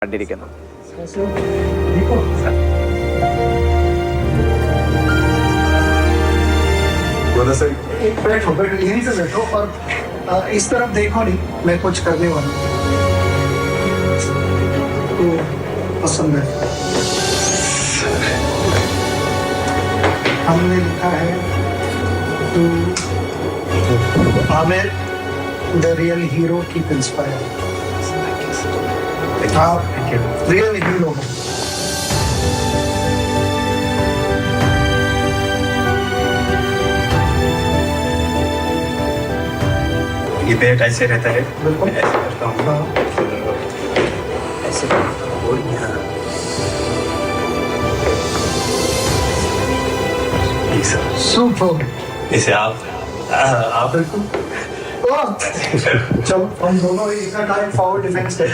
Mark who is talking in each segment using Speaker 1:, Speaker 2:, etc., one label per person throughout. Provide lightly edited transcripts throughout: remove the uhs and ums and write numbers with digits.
Speaker 1: കണ്ടിരിക്കുന്നു.
Speaker 2: बैठो बैठो यहीं से बैठो और इस तरफ देखो नहीं, मैं कुछ करने वाला हूँ तो पसंद है। हमने लिखा है तो Aamir the real hero keep inspire. आप रियल हीरो हो।
Speaker 3: ये बैट ऐसे रहता है,
Speaker 2: बिल्कुल
Speaker 3: ऐसे करता हूँ, ऐसे करता हूँ और यहाँ ये सब।
Speaker 2: सुपर।
Speaker 3: जैसे आप
Speaker 2: बिल्कुल चलो हम दोनों इतना टाइम फॉरवर्ड डिफेंस है।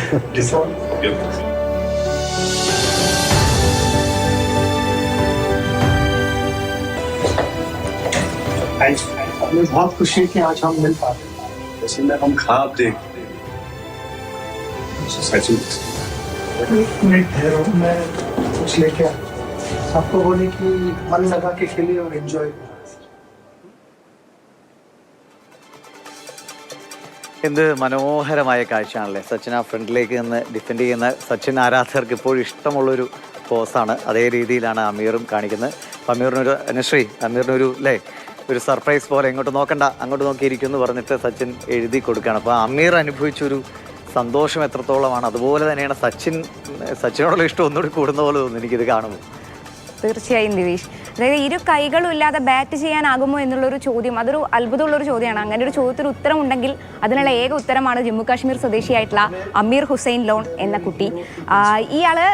Speaker 2: हमें बहुत खुशी है कि आज हम मिल पाते हैं।
Speaker 3: जैसे मैं हम ख्वाब देख सचिन
Speaker 2: एक मिनट ठहरो, मैं कुछ लेके आता हूँ। आपको बोले कि मन लगा के खेले और एंजॉय।
Speaker 1: എന്ത് മനോഹരമായ കാഴ്ചയാണല്ലേ. സച്ചിൻ ആ ഫ്രണ്ടിലേക്ക് നിന്ന് ഡിഫെൻഡ് ചെയ്യുന്ന സച്ചിൻ ആരാധകർക്ക് ഇപ്പോഴും ഇഷ്ടമുള്ളൊരു പോസാണ്. അതേ രീതിയിലാണ് അമീറും കാണിക്കുന്നത്. അപ്പം അമീറിനൊരു അനുശ്രീ അമീറിനൊരു ഒരു സർപ്രൈസ് പോലെ ഇങ്ങോട്ട് നോക്കണ്ട അങ്ങോട്ട് നോക്കിയിരിക്കും എന്ന് പറഞ്ഞിട്ട് സച്ചിൻ എഴുതി കൊടുക്കുകയാണ്. അപ്പോൾ അമീർ അനുഭവിച്ചൊരു സന്തോഷം എത്രത്തോളമാണ്, അതുപോലെ തന്നെയാണ് സച്ചിനോടുള്ള ഇഷ്ടം ഒന്നുകൂടി കൂടുന്ന പോലെ തോന്നുന്നു എനിക്കിത് കാണുമ്പോൾ.
Speaker 4: തീർച്ചയായും ദിവീഷ്, അതായത് ഇരു കൈകളും ഇല്ലാതെ ബാറ്റ് ചെയ്യാനാകുമോ എന്നുള്ളൊരു ചോദ്യം, അതൊരു അത്ഭുതമുള്ളൊരു ചോദ്യമാണ്. അങ്ങനെ ഒരു ചോദ്യത്തിന് ഉത്തരം ഉണ്ടെങ്കിൽ അതിനുള്ള ഏക ഉത്തരമാണ് ജമ്മു കാശ്മീർ സ്വദേശിയായിട്ടുള്ള അമീർ ഹുസൈൻ ലോൺ എന്ന കുട്ടി. ഇയാള്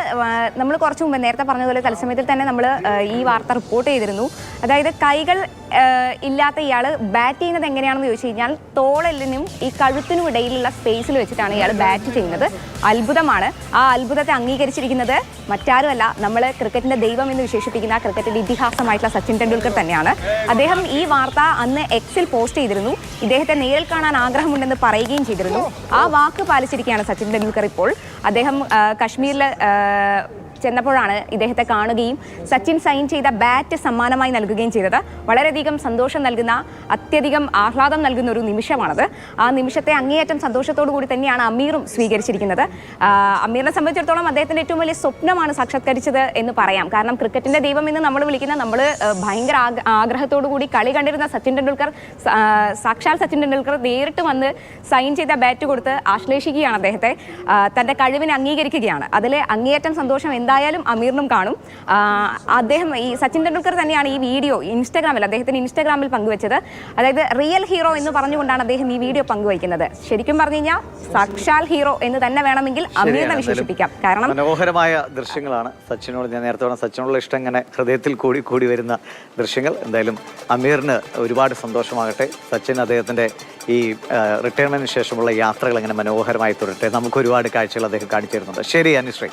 Speaker 4: നമ്മൾ കുറച്ച് മുമ്പ് നേരത്തെ പറഞ്ഞതുപോലെ തത്സമയത്തിൽ തന്നെ നമ്മൾ ഈ വാർത്ത റിപ്പോർട്ട് ചെയ്തിരുന്നു. അതായത് കൈകൾ ഇല്ലാത്ത ഇയാൾ ബാറ്റ് ചെയ്യുന്നത് എങ്ങനെയാണെന്ന് ചോദിച്ചു കഴിഞ്ഞാൽ തോളെല്ലിനും ഈ കഴുത്തിനും ഇടയിലുള്ള സ്പേസിൽ വെച്ചിട്ടാണ് ഇയാൾ ബാറ്റ് ചെയ്യുന്നത്. അത്ഭുതമാണ്. ആ അത്ഭുതത്തെ അംഗീകരിച്ചിരിക്കുന്നത് മറ്റാരുമല്ല, നമ്മൾ ക്രിക്കറ്റിന്റെ ദൈവം എന്ന് വിശേഷിപ്പിക്കുന്ന ക്രിക്കറ്റിന്റെ ഇതിഹാസമായിട്ടുള്ള സച്ചിൻ ടെണ്ടുൽക്കർ തന്നെയാണ്. അദ്ദേഹം ഈ വാർത്ത അന്ന് എക്സിൽ പോസ്റ്റ് ചെയ്തിരുന്നു. ഇദ്ദേഹത്തെ നേരിൽ കാണാൻ ആഗ്രഹമുണ്ടെന്ന് പറയുകയും ചെയ്തിരുന്നു. ആ വാക്ക് പാലിച്ചിരിക്കുകയാണ് സച്ചിൻ ടെണ്ടുൽക്കർ ഇപ്പോൾ. അദ്ദേഹം കശ്മീരിൽ ചെന്നപ്പോഴാണ് ഇദ്ദേഹത്തെ കാണുകയും സച്ചിൻ സൈൻ ചെയ്ത ബാറ്റ് സമ്മാനമായി നൽകുകയും ചെയ്തത്. വളരെയധികം സന്തോഷം നൽകുന്ന, അത്യധികം ആഹ്ലാദം നൽകുന്ന ഒരു നിമിഷമാണത്. ആ നിമിഷത്തെ അങ്ങേയറ്റം സന്തോഷത്തോടു കൂടി തന്നെയാണ് അമീറും സ്വീകരിച്ചിരിക്കുന്നത്. അമീറിനെ സംബന്ധിച്ചിടത്തോളം അദ്ദേഹത്തിൻ്റെ ഏറ്റവും വലിയ സ്വപ്നമാണ് സാക്ഷാത്കരിച്ചത് എന്ന് പറയാം. കാരണം ക്രിക്കറ്റിൻ്റെ ദൈവം എന്ന് നമ്മൾ വിളിക്കുന്ന, നമ്മൾ ഭയങ്കര ആഗ്രഹത്തോടു കൂടി കളി കണ്ടിരുന്ന സച്ചിൻ ടെണ്ടുൽക്കർ, സാക്ഷാൽ സച്ചിൻ ടെണ്ടുൽക്കർ നേരിട്ട് വന്ന് സൈൻ ചെയ്ത ബാറ്റ് കൊടുത്ത് ആശ്ലേഷിക്കുകയാണ് അദ്ദേഹത്തെ, തൻ്റെ കഴിവിനെ അംഗീകരിക്കുകയാണ്. അതിൽ അങ്ങേയറ്റം സന്തോഷം എന്തായാലും അമീറിനും കാണും. അദ്ദേഹം, ഈ സച്ചിൻ ടെണ്ടുൽക്കർ തന്നെയാണ് ഈ വീഡിയോ ഇൻസ്റ്റാഗ്രാമിൽ, അദ്ദേഹത്തിന് ഇൻസ്റ്റാഗ്രാമിൽ പങ്കുവെച്ചത്. അതായത് റിയൽ ഹീറോ എന്ന് പറഞ്ഞുകൊണ്ടാണ് അദ്ദേഹം ഈ വീഡിയോ പങ്കുവയ്ക്കുന്നത്. ശരിക്കും പറഞ്ഞു കഴിഞ്ഞാൽ സാക്ഷാൽ ഹീറോ എന്ന് തന്നെ വേണമെങ്കിൽ അമീറിനെ വിശേഷിപ്പിക്കാം. കാരണം
Speaker 1: മനോഹരമായ ദൃശ്യങ്ങളാണ്. സച്ചിനോട് ഞാൻ നേരത്തെ പറഞ്ഞ സച്ചിനോടുള്ള ഇഷ്ടം ഇങ്ങനെ ഹൃദയത്തിൽ കൂടി വരുന്ന ദൃശ്യങ്ങൾ. എന്തായാലും അമീറിന് ഒരുപാട് സന്തോഷമാകട്ടെ. സച്ചിൻ അദ്ദേഹത്തിൻ്റെ ഈ റിട്ടയർമെന്റിന് ശേഷമുള്ള യാത്രകൾ അങ്ങനെ മനോഹരമായി തുടരട്ടെ. നമുക്ക് ഒരുപാട് കാഴ്ചകൾ അദ്ദേഹം കാണിച്ചു തരുന്നുണ്ട്. ശരി അനുശ്രീ.